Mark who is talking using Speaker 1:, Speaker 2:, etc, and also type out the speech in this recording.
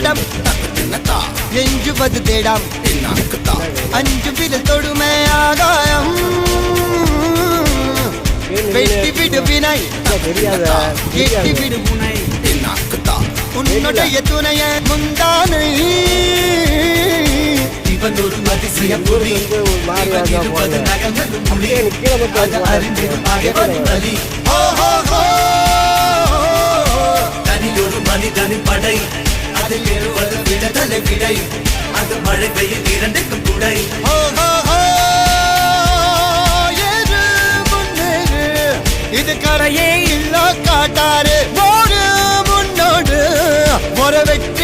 Speaker 1: தடம் எஞ்சுவது தேடாம் அஞ்சு விரல் தொடுமை ஆகாயம் வெட்டி விடு வினை எட்டி விடு முனை உன்னுடைய துணைய முந்தானை இவன் ஒரு அதிசய புலி தனியொரு மனிதனின் படை அதில் எழுவது விடுதலை விடை அது மழை பெய்யும் இரண்டுக்கும் குடை இது கரையே இல்ல காட்டாரு முன்னோடு ஒரு வெற்றி